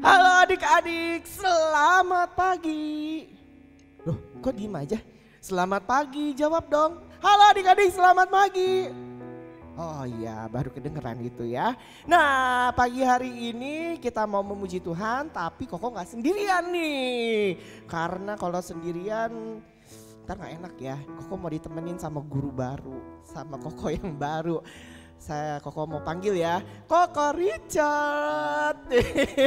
Halo adik-adik, selamat pagi. Loh, kok diem aja? Selamat pagi, jawab dong. Halo adik-adik, selamat pagi. Oh iya, baru kedengeran gitu ya. Nah, pagi hari ini kita mau memuji Tuhan, tapi Koko gak sendirian nih. Karena kalau sendirian ntar gak enak ya. Koko mau ditemenin sama guru baru, sama Koko yang baru. Koko mau panggil ya, Koko Richard.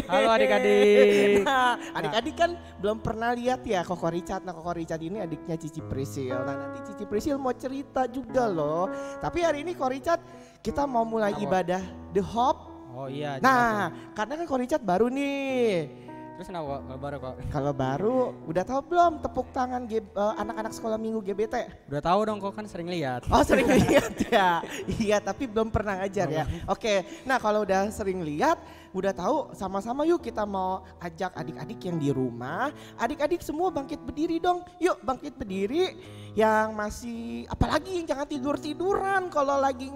Halo adik-adik. Nah, adik-adik kan belum pernah lihat ya Koko Richard. Nah, Koko Richard ini adiknya Cici Prisil. Nah, nanti Cici Prisil mau cerita juga loh. Tapi hari ini Koko Richard kita mau mulai ibadah The Hope. Oh iya. Nah, karena kan Koko Richard baru nih. Terus kenapa kalau baru kok? Kalau baru, udah tahu belum tepuk tangan anak-anak sekolah minggu GBT? Udah tahu dong, kok kan sering lihat. Oh sering lihat ya, iya tapi belum pernah ngajar ya. Oke, nah kalau udah sering lihat, udah tahu sama-sama yuk kita mau ajak adik-adik yang di rumah. Adik-adik semua bangkit berdiri dong, yuk bangkit berdiri. Yang masih, apalagi yang jangan tidur-tiduran. Kalau lagi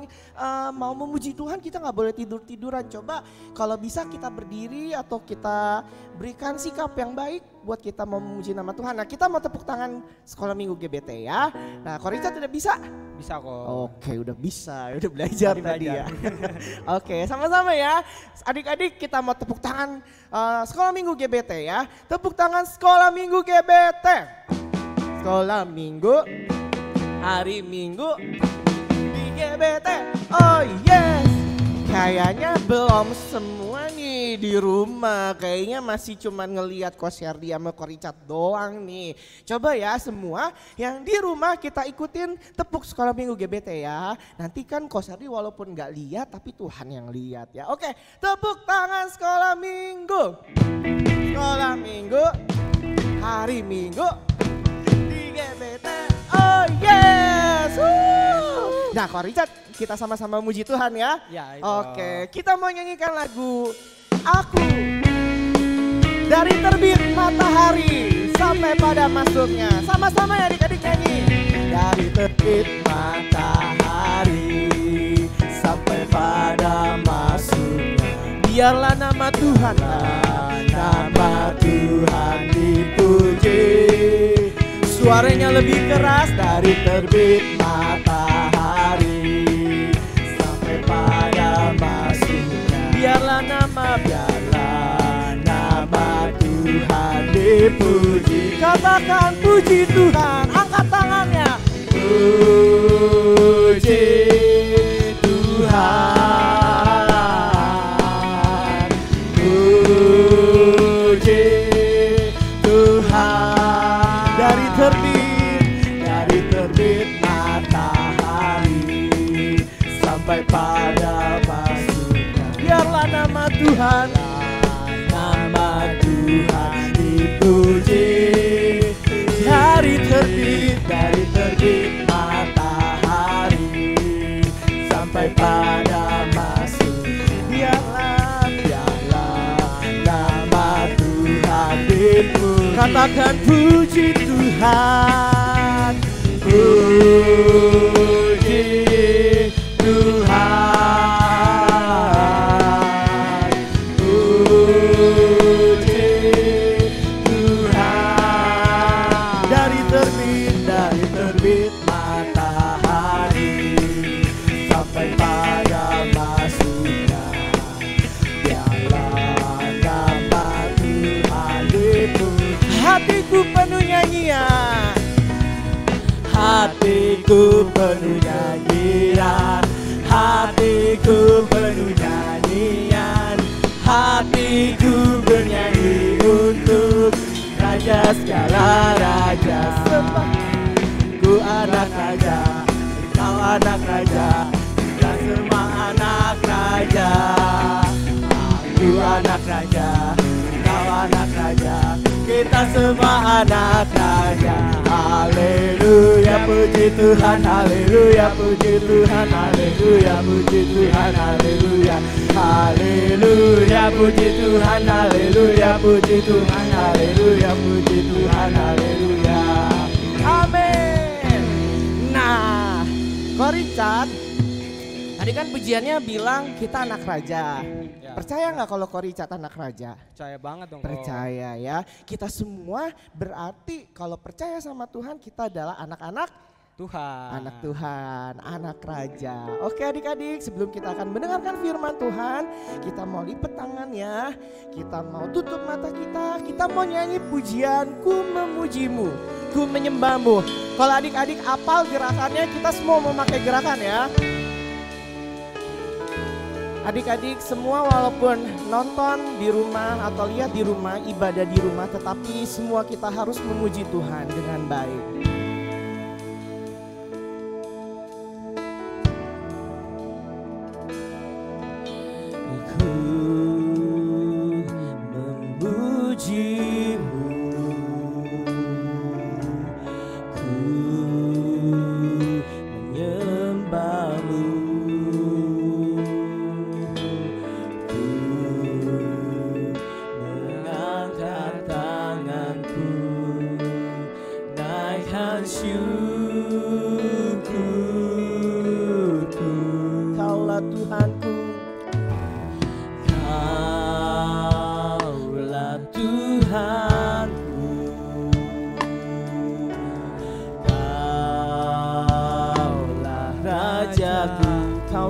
mau memuji Tuhan kita gak boleh tidur-tiduran. Coba kalau bisa kita berdiri atau kita berikan sikap yang baik buat kita mau memuji nama Tuhan. Nah kita mau tepuk tangan sekolah minggu GBT ya. Nah Koko Richard udah bisa? Bisa kok. Oke udah bisa, udah belajar tadi ya. Oke sama-sama ya. Adik-adik kita mau tepuk tangan sekolah minggu GBT ya. Tepuk tangan sekolah minggu GBT. Sekolah minggu, hari minggu di GBT. Oh yes. Kayaknya belum semua nih di rumah. Kayaknya masih cuman ngelihat Ko Sherdy sama Ko Richard doang nih. Coba ya semua yang di rumah kita ikutin tepuk sekolah minggu GBT ya. Nanti kan Ko Sherdy walaupun gak lihat tapi Tuhan yang lihat ya. Oke, tepuk tangan sekolah minggu. Sekolah minggu, hari minggu di GBT. Oh yes. Nah Ko Richard kita sama-sama muji Tuhan ya. Ya Oke, kita mau nyanyikan lagu Aku. Dari terbit matahari sampai pada masuknya. Sama-sama ya adik-adik nyanyi. Dari terbit matahari sampai pada masuknya. Biarlah nama Tuhan, nama Tuhan dipuji. Suaranya lebih keras. Dari terbit matahari sampai pada masuknya. Biarlah nama Tuhan dipuji. Katakan puji Tuhan, angkat tangannya. Puji Tuhan, puji Tuhan. Dari terbit matahari sampai pada masuknya. Biarlah nama Tuhan, nama Tuhan dipuji. Dari terbit matahari sampai pada masuknya. Biarlah nama Tuhan dipuji. Katakan puji Tuhan, puji Tuhan, puji Tuhan. Dari terbit matahari sampai pada masuknya. Biarlah nama Tuhan dipuji. Hatiku penuh nyanyian, hatiku penuh nyanyian, hatiku penuh nyanyian, hatiku bernyanyi untuk Raja segala raja. Sebab ku anak raja, kau anak raja, kita semua anak raja. Aku anak raja, kau anak raja, kita semua anak raja. Haleluya puji Tuhan, haleluya puji Tuhan, haleluya puji Tuhan, haleluya. Haleluya puji Tuhan, haleluya puji Tuhan, haleluya puji Tuhan, haleluya. Amin. Nah, Ko Richard, Tadi kan pujiannya bilang kita anak raja. Ya. Percaya nggak kalau Ko Richard anak raja? Percaya banget dong. Ko. Percaya ya. Kita semua berarti kalau percaya sama Tuhan kita adalah anak-anak Tuhan. anak Tuhan, anak raja. Oke adik-adik, sebelum kita akan mendengarkan firman Tuhan, kita mau lipat tangannya, kita mau tutup mata kita mau nyanyi pujian Ku Memujimu, Ku Menyembahmu. Kalau adik-adik hafal gerakannya, kita semua memakai gerakan ya. Adik-adik semua walaupun nonton di rumah atau lihat di rumah, ibadah di rumah, tetapi semua kita harus memuji Tuhan dengan baik.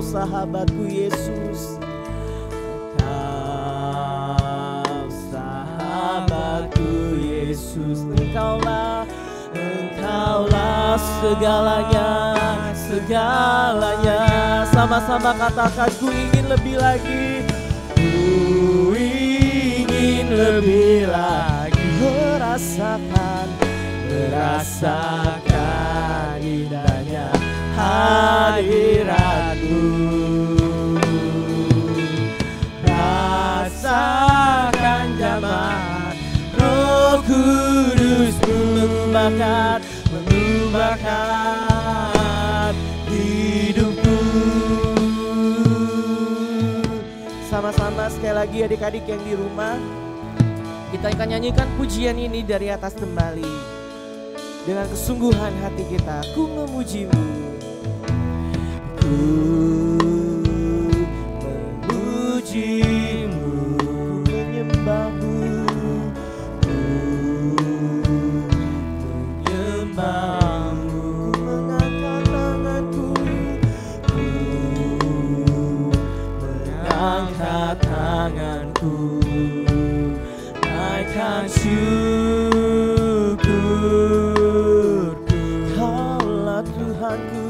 Sahabatku Yesus, Kau sahabatku Yesus, Engkaulah segalanya, segalanya. Sama-sama katakan, ku ingin lebih lagi, ku ingin lebih lagi merasakan indahnya hadiratmu, rasakan jamaah Roh Kudus-Mu mengubahkan hidupku. Sama-sama sekali lagi adik-adik yang di rumah, kita akan nyanyikan pujian ini dari atas kembali dengan kesungguhan hati kita. Ku memujimu, ku memujimu, ku menyembahmu, ku menyembahmu, ku mengangkat tanganku, ku mengangkat tanganku, naikkan syukur, Kaulah Tuhanku,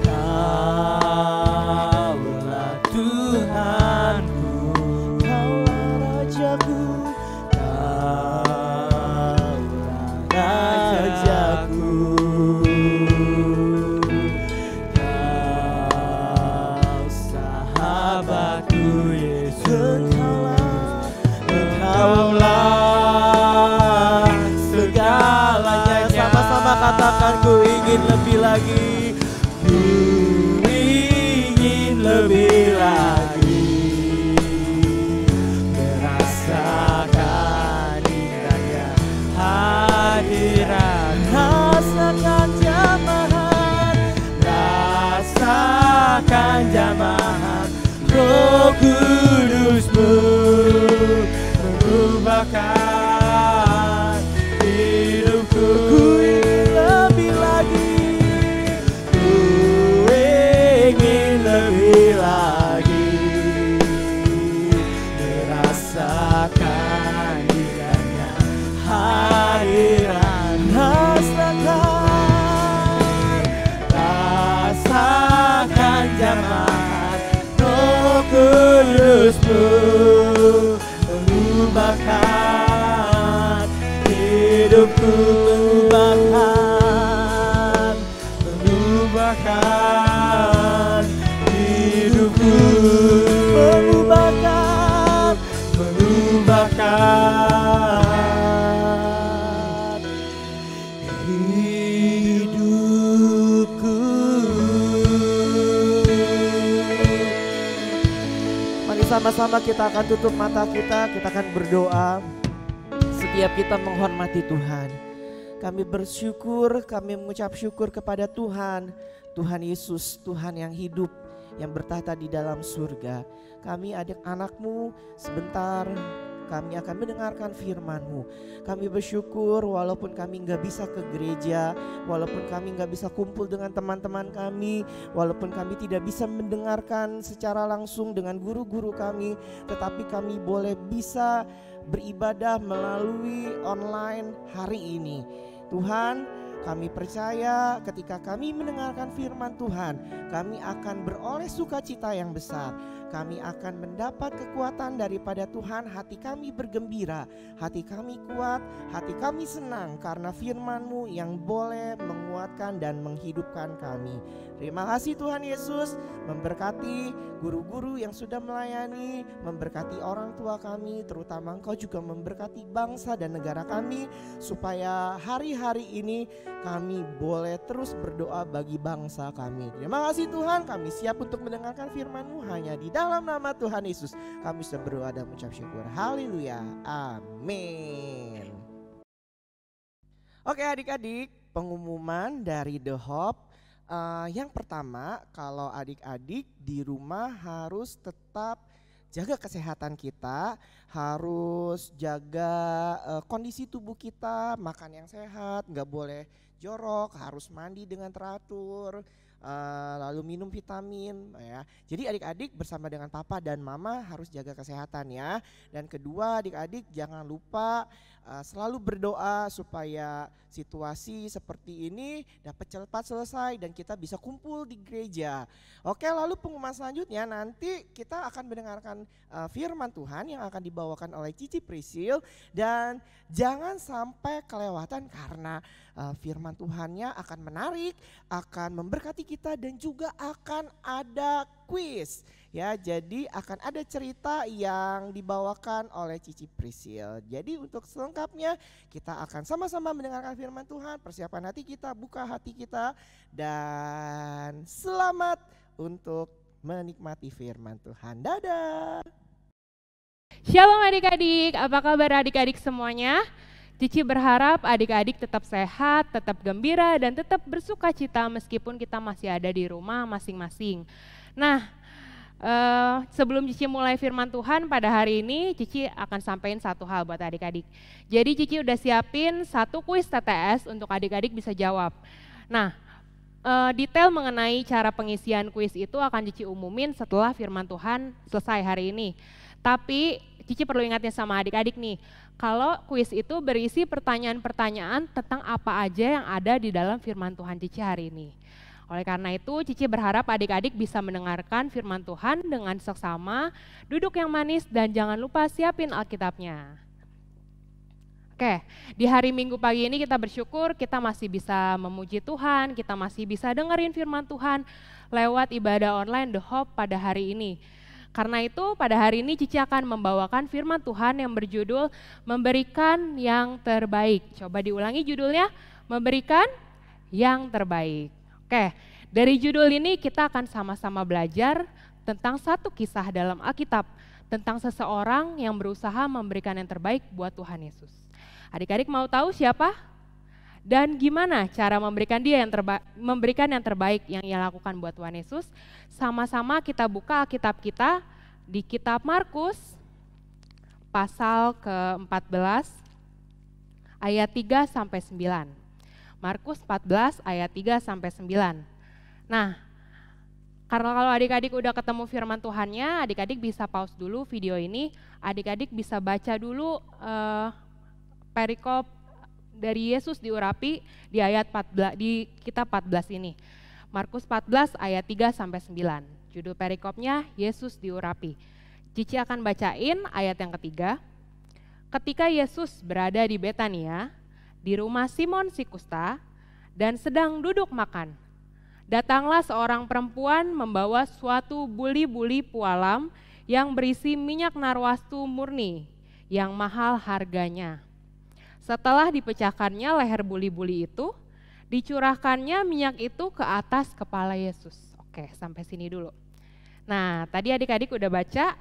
Kaulah Tuhanku, Kaulah Rajaku, Kaulah Rajaku, Kau sahabatku Yesus, Engkaulah segalanya. Sama-sama katakan, ku ingin lebih lagi, ku ingin lebih lagi merasakan indahnya hadirat, rasakan jamahan Roh Kudus-Mu mengubahkan hidupku. Ku ingin lebih lagi, ku ingin lebih lagi merasakan indahnya hadirat, rasakan jamahan Roh Kudus-Mu mengubahkan hidupku, mengubahkan hidupku, mengubahkan hidupku. Mari sama-sama kita akan tutup mata kita akan berdoa. Setiap kita menghormati Tuhan, kami bersyukur, kami mengucap syukur kepada Tuhan. Tuhan Yesus, Tuhan yang hidup, yang bertahta di dalam surga. Kami anak-anak-Mu sebentar kami akan mendengarkan firman-Mu. Kami bersyukur walaupun kami gak bisa ke gereja, walaupun kami gak bisa kumpul dengan teman-teman kami, walaupun kami tidak bisa mendengarkan secara langsung dengan guru-guru kami, tetapi kami boleh bisa beribadah melalui online hari ini. Tuhan, kami percaya ketika kami mendengarkan firman Tuhan, kami akan beroleh sukacita yang besar. Kami akan mendapat kekuatan daripada Tuhan, hati kami bergembira, hati kami kuat, hati kami senang karena firman-Mu yang boleh menguatkan dan menghidupkan kami. Terima kasih Tuhan Yesus, memberkati guru-guru yang sudah melayani, memberkati orang tua kami, terutama Engkau juga memberkati bangsa dan negara kami, supaya hari-hari ini kami boleh terus berdoa bagi bangsa kami. Terima kasih Tuhan, kami siap untuk mendengarkan firman-Mu hanya di dalam nama Tuhan Yesus. Kami sudah berdoa dan mengucap syukur. Haleluya. Amin. Oke adik-adik, pengumuman dari The Hope. Yang pertama, kalau adik-adik di rumah harus tetap jaga kesehatan kita, harus jaga kondisi tubuh kita, makan yang sehat, nggak boleh jorok, harus mandi dengan teratur, lalu minum vitamin ya. Jadi adik-adik bersama dengan papa dan mama harus jaga kesehatan ya. Dan kedua, adik-adik jangan lupa selalu berdoa supaya situasi seperti ini dapat cepat selesai dan kita bisa kumpul di gereja. Oke, lalu pengumuman selanjutnya nanti kita akan mendengarkan firman Tuhan yang akan dibawakan oleh Cici Prisil, dan jangan sampai kelewatan karena firman Tuhannya akan menarik, akan memberkati kita dan juga akan ada kuis. Ya, jadi akan ada cerita yang dibawakan oleh Cici Prisil. Jadi untuk selengkapnya kita akan sama-sama mendengarkan firman Tuhan, persiapan hati kita, buka hati kita, dan selamat untuk menikmati firman Tuhan. Dadah. Shalom adik-adik, apa kabar adik-adik semuanya? Cici berharap adik-adik tetap sehat, tetap gembira, dan tetap bersuka cita meskipun kita masih ada di rumah masing-masing. Nah, sebelum Cici mulai firman Tuhan pada hari ini, Cici akan sampaikan satu hal buat adik-adik. Jadi Cici udah siapin satu kuis TTS untuk adik-adik bisa jawab. Nah, detail mengenai cara pengisian kuis itu akan Cici umumin setelah firman Tuhan selesai hari ini. Tapi Cici perlu ingatnya sama adik-adik nih, kalau kuis itu berisi pertanyaan-pertanyaan tentang apa aja yang ada di dalam firman Tuhan Cici hari ini. Oleh karena itu, Cici berharap adik-adik bisa mendengarkan firman Tuhan dengan seksama, duduk yang manis, dan jangan lupa siapin Alkitabnya. Oke, di hari Minggu pagi ini kita bersyukur kita masih bisa memuji Tuhan, kita masih bisa dengerin firman Tuhan lewat ibadah online The Hope pada hari ini. Karena itu pada hari ini Cici akan membawakan firman Tuhan yang berjudul Memberikan yang Terbaik. Coba diulangi judulnya, Memberikan yang Terbaik. Oke, dari judul ini kita akan sama-sama belajar tentang satu kisah dalam Alkitab, tentang seseorang yang berusaha memberikan yang terbaik buat Tuhan Yesus. Adik-adik mau tahu siapa? Dan gimana cara memberikan yang terbaik yang ia lakukan buat Tuhan Yesus? Sama-sama kita buka Alkitab kita di kitab Markus pasal ke-14 ayat 3 sampai 9. Markus 14 ayat 3 sampai 9. Nah, karena kalau adik-adik udah ketemu firman Tuhannya, adik-adik bisa pause dulu video ini, adik-adik bisa baca dulu perikop dari Yesus diurapi di ayat 14 di kitab 14 ini. Markus 14 ayat 3 sampai 9. Judul perikopnya Yesus diurapi. Cici akan bacain ayat yang ketiga. Ketika Yesus berada di Betania, di rumah Simon si kusta, dan sedang duduk makan, datanglah seorang perempuan membawa suatu buli-buli pualam yang berisi minyak narwastu murni yang mahal harganya. Setelah dipecahkannya leher buli-buli itu, dicurahkannya minyak itu ke atas kepala Yesus. Oke, sampai sini dulu. Nah, tadi adik-adik udah baca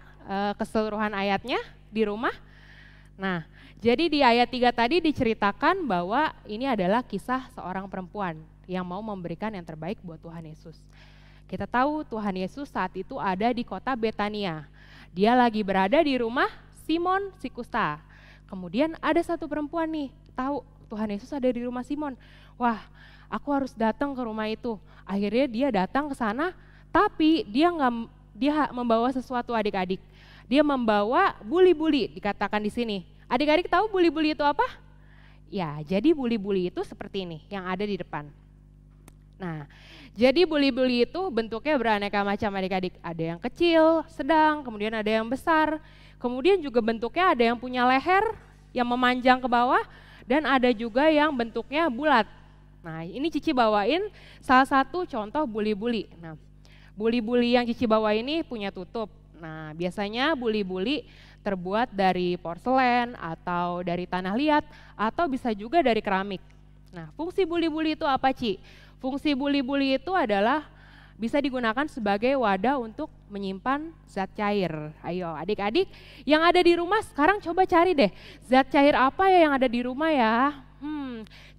keseluruhan ayatnya di rumah. Nah, jadi di ayat 3 tadi diceritakan bahwa ini adalah kisah seorang perempuan yang mau memberikan yang terbaik buat Tuhan Yesus. Kita tahu Tuhan Yesus saat itu ada di kota Betania. Dia lagi berada di rumah Simon si kusta. Kemudian ada satu perempuan nih, tahu Tuhan Yesus ada di rumah Simon. Wah, aku harus datang ke rumah itu. Akhirnya dia datang ke sana, tapi dia membawa sesuatu adik-adik. Dia membawa buli-buli, dikatakan di sini. Adik-adik tahu buli-buli itu apa? Ya, jadi buli-buli itu seperti ini yang ada di depan. Nah, jadi buli-buli itu bentuknya beraneka macam adik-adik. Ada yang kecil, sedang, kemudian ada yang besar. Kemudian juga bentuknya ada yang punya leher yang memanjang ke bawah dan ada juga yang bentuknya bulat. Nah, ini Cici bawain salah satu contoh buli-buli. Nah, buli-buli yang Cici bawa ini punya tutup. Nah, biasanya buli-buli terbuat dari porselen atau dari tanah liat atau bisa juga dari keramik. Nah, fungsi buli-buli itu apa, Ci? Fungsi buli-buli itu adalah bisa digunakan sebagai wadah untuk menyimpan zat cair. Ayo adik-adik yang ada di rumah sekarang coba cari deh zat cair apa ya yang ada di rumah ya.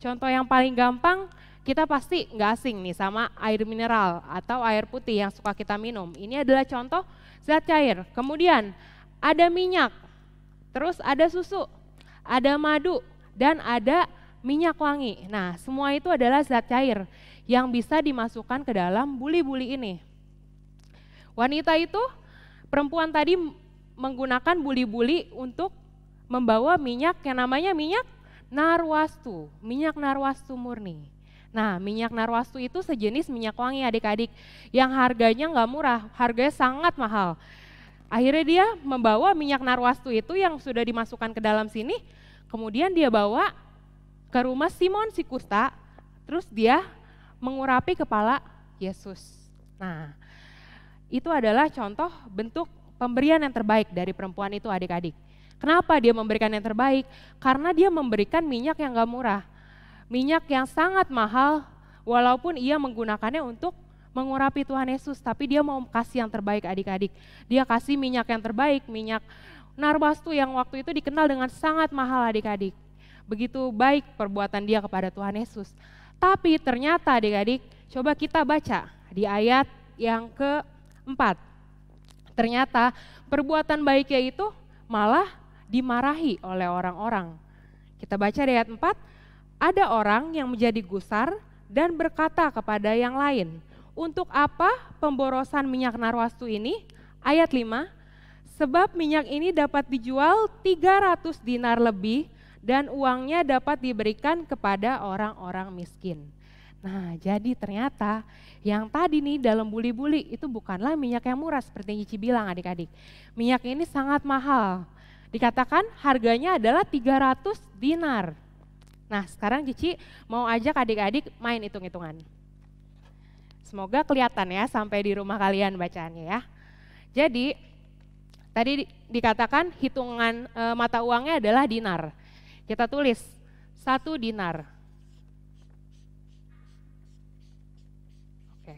Contoh yang paling gampang kita pasti nggak asing nih sama air mineral atau air putih yang suka kita minum. Ini adalah contoh zat cair. Kemudian ada minyak, terus ada susu, ada madu, dan ada minyak wangi. Nah, semua itu adalah zat cair yang bisa dimasukkan ke dalam buli-buli ini. Wanita itu, perempuan tadi menggunakan buli-buli untuk membawa minyak yang namanya minyak narwastu, minyak narwastu murni. Nah, minyak narwastu itu sejenis minyak wangi adik-adik yang harganya nggak murah, harganya sangat mahal. Akhirnya dia membawa minyak narwastu itu yang sudah dimasukkan ke dalam sini, kemudian dia bawa ke rumah Simon si kusta, terus dia mengurapi kepala Yesus. Nah, itu adalah contoh bentuk pemberian yang terbaik dari perempuan itu adik-adik. Kenapa dia memberikan yang terbaik? Karena dia memberikan minyak yang gak murah. Minyak yang sangat mahal, walaupun ia menggunakannya untuk mengurapi Tuhan Yesus, tapi dia mau kasih yang terbaik adik-adik. Dia kasih minyak yang terbaik, minyak narwastu yang waktu itu dikenal dengan sangat mahal adik-adik. Begitu baik perbuatan dia kepada Tuhan Yesus. Tapi ternyata adik-adik, coba kita baca di ayat yang keempat. Ternyata perbuatan baiknya itu malah dimarahi oleh orang-orang. Kita baca di ayat 4, ada orang yang menjadi gusar dan berkata kepada yang lain, untuk apa pemborosan minyak narwastu ini? Ayat 5, sebab minyak ini dapat dijual 300 dinar lebih dan uangnya dapat diberikan kepada orang-orang miskin. Nah, jadi ternyata yang tadi nih dalam buli-buli itu bukanlah minyak yang murah seperti yang Cici bilang adik-adik. Minyak ini sangat mahal. Dikatakan harganya adalah 300 dinar. Nah, sekarang Cici mau ajak adik-adik main hitung-hitungan. Semoga kelihatan ya sampai di rumah kalian bacaannya ya. Jadi tadi dikatakan hitungan mata uangnya adalah dinar. Kita tulis 1 dinar. Oke.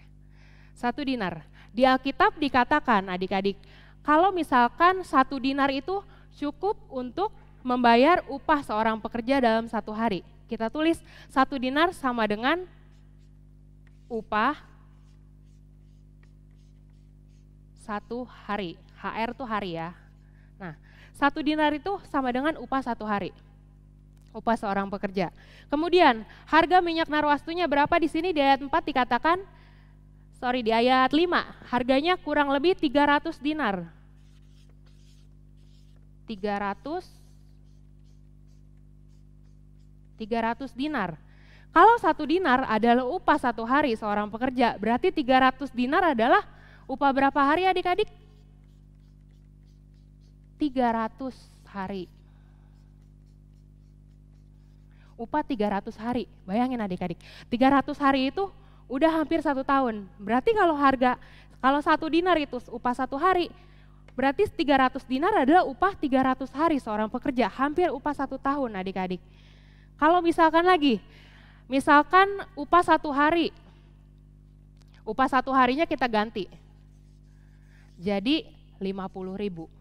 1 dinar. Di Alkitab dikatakan adik-adik, kalau misalkan 1 dinar itu cukup untuk membayar upah seorang pekerja dalam 1 hari. Kita tulis 1 dinar sama dengan upah 1 hari. HR itu hari ya. Nah, 1 dinar itu sama dengan upah 1 hari. Upah seorang pekerja. Kemudian harga minyak narwastunya berapa di sini di ayat 4 dikatakan, di ayat 5, harganya kurang lebih 300 dinar. 300 dinar. Kalau 1 dinar adalah upah 1 hari seorang pekerja, berarti 300 dinar adalah upah berapa hari adik-adik? 300 hari. Upah 300 hari, bayangin adik-adik, 300 hari itu udah hampir 1 tahun. Berarti kalau 1 dinar itu upah 1 hari, berarti 300 dinar adalah upah 300 hari seorang pekerja, hampir upah 1 tahun adik-adik. Kalau misalkan lagi, misalkan upah 1 hari, upah 1 harinya kita ganti, jadi 50.000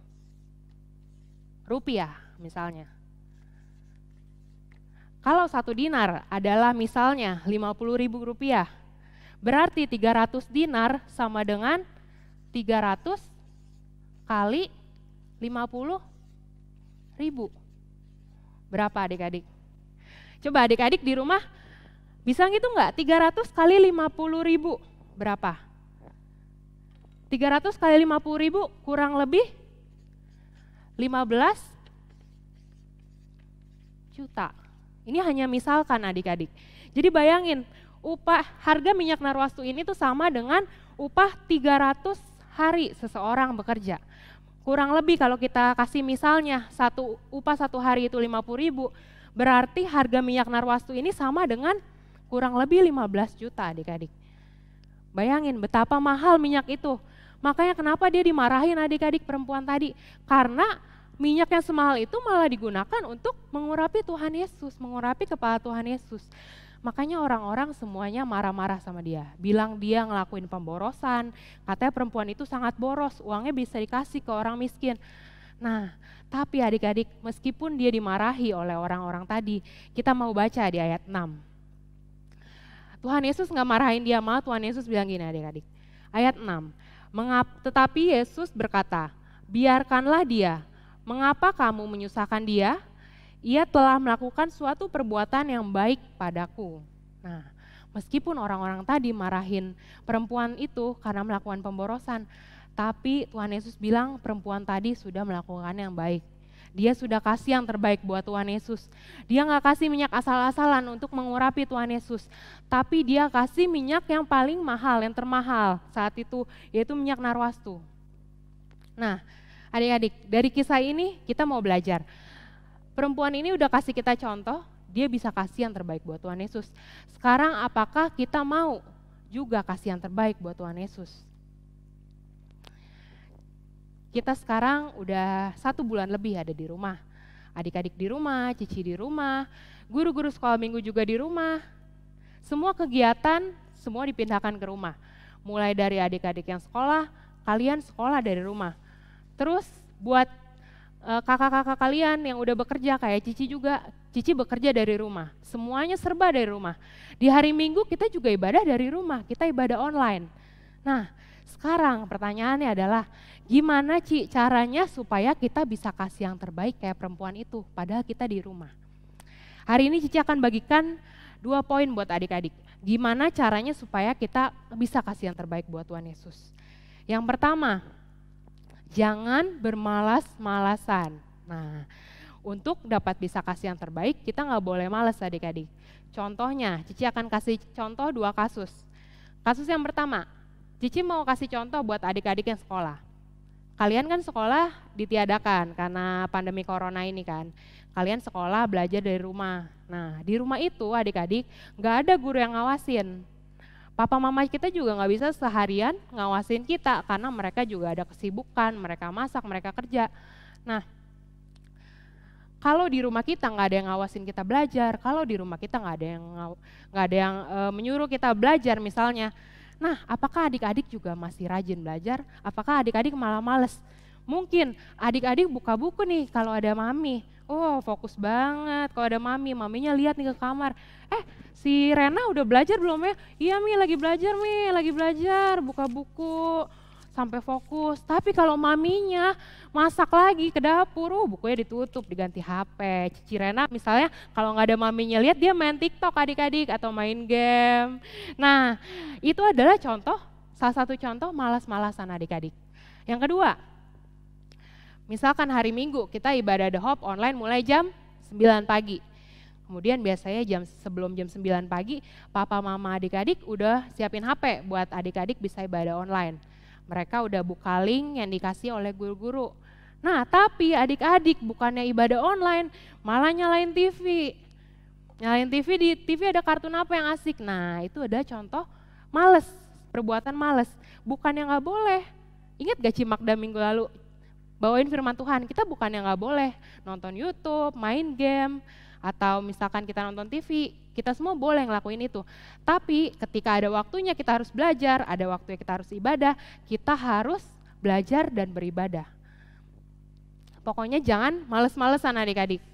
rupiah misalnya. Kalau 1 dinar adalah misalnya 50.000 rupiah, berarti 300 dinar sama dengan 300 kali 50.000. Berapa adik-adik? Coba adik-adik di rumah bisa ngitung nggak? 300 kali 50.000 berapa? 300 kali 50.000 kurang lebih 15 juta. Ini hanya misalkan adik-adik. Jadi bayangin, harga minyak narwastu ini tuh sama dengan upah 300 hari seseorang bekerja. Kurang lebih kalau kita kasih misalnya upah 1 hari itu 50.000, berarti harga minyak narwastu ini sama dengan kurang lebih 15 juta adik-adik. Bayangin betapa mahal minyak itu. Makanya kenapa dia dimarahin adik-adik perempuan tadi? Karena minyak yang semahal itu malah digunakan untuk mengurapi Tuhan Yesus, mengurapi kepala Tuhan Yesus. Makanya orang-orang semuanya marah-marah sama dia, bilang dia ngelakuin pemborosan, katanya perempuan itu sangat boros, uangnya bisa dikasih ke orang miskin. Nah, tapi adik-adik meskipun dia dimarahi oleh orang-orang tadi, kita mau baca di ayat 6. Tuhan Yesus nggak marahin dia, malah Tuhan Yesus bilang gini adik-adik. Ayat 6, tetapi Yesus berkata, biarkanlah dia. Mengapa kamu menyusahkan dia? Ia telah melakukan suatu perbuatan yang baik padaku. Nah, meskipun orang-orang tadi marahin perempuan itu karena melakukan pemborosan, tapi Tuhan Yesus bilang perempuan tadi sudah melakukan yang baik. Dia sudah kasih yang terbaik buat Tuhan Yesus. Dia nggak kasih minyak asal-asalan untuk mengurapi Tuhan Yesus, tapi dia kasih minyak yang paling mahal, yang termahal saat itu, yaitu minyak narwastu. Nah, adik-adik, dari kisah ini kita mau belajar. Perempuan ini udah kasih kita contoh, dia bisa kasih yang terbaik buat Tuhan Yesus. Sekarang apakah kita mau juga kasih yang terbaik buat Tuhan Yesus? Kita sekarang udah 1 bulan lebih ada di rumah. Adik-adik di rumah, Cici di rumah, guru-guru sekolah minggu juga di rumah. Semua kegiatan, semua dipindahkan ke rumah. Mulai dari adik-adik yang sekolah, kalian sekolah dari rumah. Terus buat kakak-kakak kalian yang udah bekerja kayak Cici juga, Cici bekerja dari rumah. Semuanya serba dari rumah. Di hari Minggu kita juga ibadah dari rumah, kita ibadah online. Nah, sekarang pertanyaannya adalah gimana Ci caranya supaya kita bisa kasih yang terbaik kayak perempuan itu padahal kita di rumah. Hari ini Cici akan bagikan 2 poin buat adik-adik. Gimana caranya supaya kita bisa kasih yang terbaik buat Tuhan Yesus. Yang pertama, jangan bermalas-malasan. Nah, untuk dapat bisa kasih yang terbaik, kita nggak boleh malas adik-adik. Contohnya, Cici akan kasih contoh 2 kasus. Kasus yang pertama, Cici mau kasih contoh buat adik-adik yang sekolah. Kalian kan sekolah ditiadakan karena pandemi corona ini kan. Kalian sekolah belajar dari rumah. Nah, di rumah itu adik-adik nggak ada guru yang ngawasin. Papa mama kita juga nggak bisa seharian ngawasin kita karena mereka juga ada kesibukan, mereka masak, mereka kerja. Nah, kalau di rumah kita nggak ada yang ngawasin kita belajar, kalau di rumah kita nggak ada yang menyuruh kita belajar misalnya. Nah, apakah adik-adik juga masih rajin belajar? Apakah adik-adik malah males? Mungkin adik-adik buka buku nih kalau ada mami. Oh, fokus banget kalau ada maminya lihat nih ke kamar. Si Rena udah belajar belum ya? Iya Mi, lagi belajar, buka buku sampai fokus. Tapi kalau maminya masak lagi ke dapur, bukunya ditutup, diganti HP. Cici Rena misalnya kalau nggak ada maminya lihat dia main TikTok adik-adik atau main game. Nah, itu adalah salah satu contoh malas-malasan adik-adik. Yang kedua, misalkan hari Minggu kita ibadah The Hope online mulai jam 9 pagi. Kemudian biasanya sebelum jam 9 pagi, papa mama adik-adik udah siapin HP buat adik-adik bisa ibadah online. Mereka udah buka link yang dikasih oleh guru-guru. Nah, tapi adik-adik bukannya ibadah online, malah nyalain TV. Nyalain TV, di TV ada kartun apa yang asik. Nah, itu ada contoh males, perbuatan males. Bukannya nggak boleh. Ingat gak Cimakda minggu lalu? Bawain firman Tuhan, kita bukannya nggak boleh nonton YouTube, main game, atau misalkan kita nonton TV, kita semua boleh ngelakuin itu. Tapi ketika ada waktunya kita harus belajar, ada waktunya kita harus ibadah, kita harus belajar dan beribadah. Pokoknya jangan males-malesan adik-adik.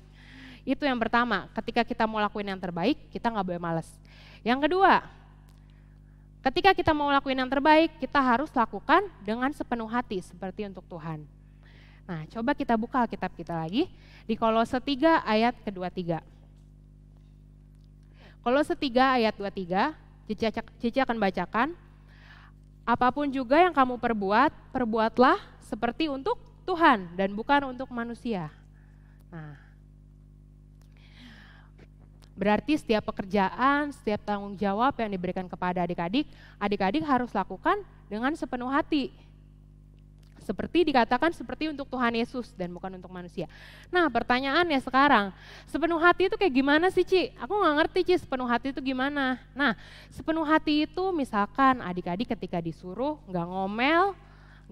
Itu yang pertama, ketika kita mau lakuin yang terbaik, kita nggak boleh malas. Yang kedua, ketika kita mau lakuin yang terbaik, kita harus lakukan dengan sepenuh hati seperti untuk Tuhan. Nah, coba kita buka Alkitab kita lagi di Kolose 3 ayat ke-23. Kolose 3 ayat 23, Cici akan bacakan. Apapun juga yang kamu perbuat, perbuatlah seperti untuk Tuhan dan bukan untuk manusia. Nah, berarti setiap pekerjaan, setiap tanggung jawab yang diberikan kepada adik-adik, adik-adik harus lakukan dengan sepenuh hati. Seperti dikatakan seperti untuk Tuhan Yesus dan bukan untuk manusia. Nah, pertanyaannya sekarang, sepenuh hati itu kayak gimana sih, Ci? Aku nggak ngerti, Ci, sepenuh hati itu gimana. Nah, sepenuh hati itu misalkan adik-adik ketika disuruh nggak ngomel,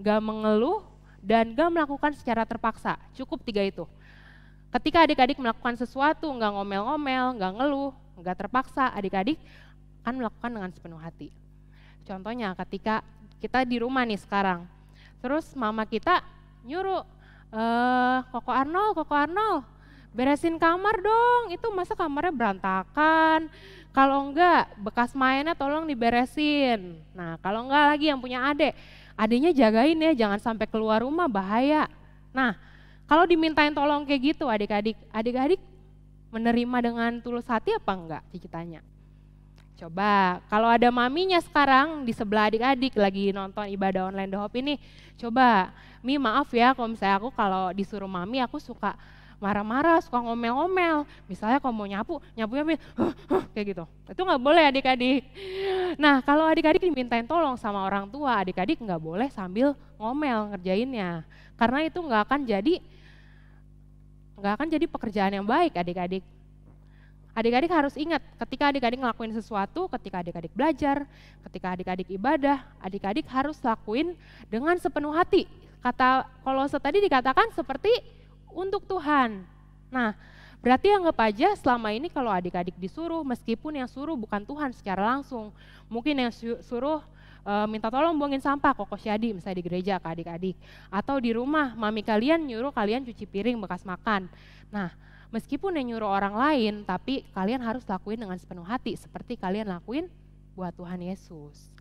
nggak mengeluh, dan nggak melakukan secara terpaksa. Cukup 3 itu. Ketika adik-adik melakukan sesuatu, nggak ngomel-ngomel, nggak ngeluh, nggak terpaksa, adik-adik akan melakukan dengan sepenuh hati. Contohnya ketika kita di rumah nih sekarang, terus mama kita nyuruh, Koko Arnold, beresin kamar dong, itu masa kamarnya berantakan, kalau enggak bekas mainnya tolong diberesin. Nah, kalau enggak lagi yang punya adiknya jagain ya, jangan sampai keluar rumah bahaya. Nah, kalau dimintain tolong kayak gitu adik-adik menerima dengan tulus hati apa enggak? Cici tanya. Coba, kalau ada maminya sekarang di sebelah adik-adik lagi nonton ibadah online The Hope ini, coba, Mi maaf ya kalau misalnya aku kalau disuruh mami aku suka marah-marah, suka ngomel-ngomel. Misalnya kalau mau nyapunya kayak gitu. Itu nggak boleh adik-adik. Nah, kalau adik-adik dimintain tolong sama orang tua, adik-adik nggak boleh sambil ngomel ngerjainnya. Karena itu nggak akan jadi pekerjaan yang baik adik-adik. Adik-adik harus ingat, ketika adik-adik ngelakuin sesuatu, ketika adik-adik belajar, ketika adik-adik ibadah, adik-adik harus lakuin dengan sepenuh hati. Kata Kolose tadi dikatakan seperti untuk Tuhan. Nah, berarti anggap aja selama ini kalau adik-adik disuruh, meskipun yang suruh bukan Tuhan secara langsung, mungkin yang suruh minta tolong buangin sampah, Koko Syadi misalnya di gereja ke adik-adik, atau di rumah mami kalian nyuruh kalian cuci piring bekas makan. Nah, meskipun yang nyuruh orang lain, tapi kalian harus lakuin dengan sepenuh hati, seperti kalian lakuin buat Tuhan Yesus.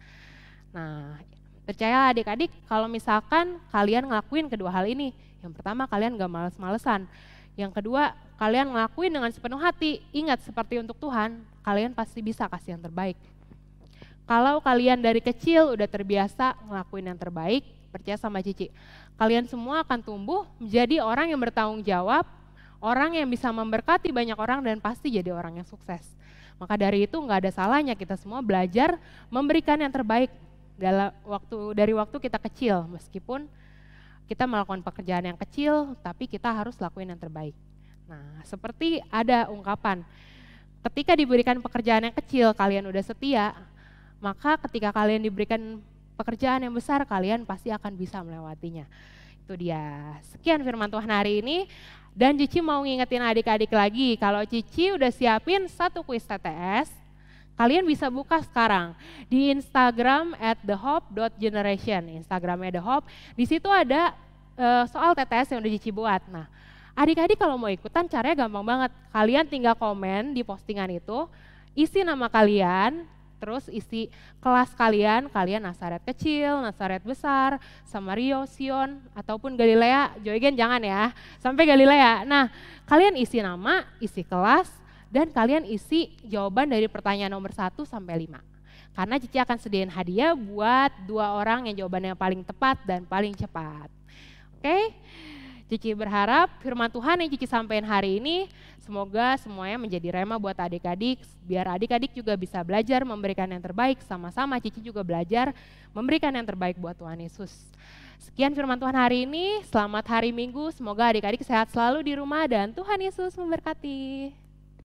Nah, percayalah adik-adik, kalau misalkan kalian ngelakuin kedua hal ini, yang pertama kalian gak males-malesan, yang kedua kalian ngelakuin dengan sepenuh hati, ingat seperti untuk Tuhan, kalian pasti bisa kasih yang terbaik. Kalau kalian dari kecil udah terbiasa ngelakuin yang terbaik, percaya sama Cici, kalian semua akan tumbuh menjadi orang yang bertanggung jawab, orang yang bisa memberkati banyak orang dan pasti jadi orang yang sukses. Maka dari itu nggak ada salahnya kita semua belajar memberikan yang terbaik dari waktu kita kecil, meskipun kita melakukan pekerjaan yang kecil, tapi kita harus lakuin yang terbaik. Nah, seperti ada ungkapan, ketika diberikan pekerjaan yang kecil, kalian udah setia, maka ketika kalian diberikan pekerjaan yang besar, kalian pasti akan bisa melewatinya. Itu dia. Sekian firman Tuhan hari ini. Dan Cici mau ngingetin adik-adik lagi, kalau Cici udah siapin 1 kuis TTS, kalian bisa buka sekarang di Instagram @thehope.generation, Instagramnya The Hope. Di situ ada soal TTS yang udah Cici buat. Nah, adik-adik kalau mau ikutan caranya gampang banget. Kalian tinggal komen di postingan itu, isi nama kalian, terus isi kelas kalian Nasaret kecil, Nasaret besar, Samario, Sion, ataupun Galilea, Joygen jangan ya, sampai Galilea. Nah, kalian isi nama, isi kelas, dan kalian isi jawaban dari pertanyaan nomor 1 sampai 5. Karena Cici akan sediain hadiah buat 2 orang yang jawabannya paling tepat dan paling cepat. Oke? Cici berharap firman Tuhan yang Cici sampaikan hari ini semoga semuanya menjadi rema buat adik-adik, biar adik-adik juga bisa belajar memberikan yang terbaik, sama-sama Cici juga belajar memberikan yang terbaik buat Tuhan Yesus. Sekian firman Tuhan hari ini, selamat hari Minggu, semoga adik-adik sehat selalu di rumah dan Tuhan Yesus memberkati.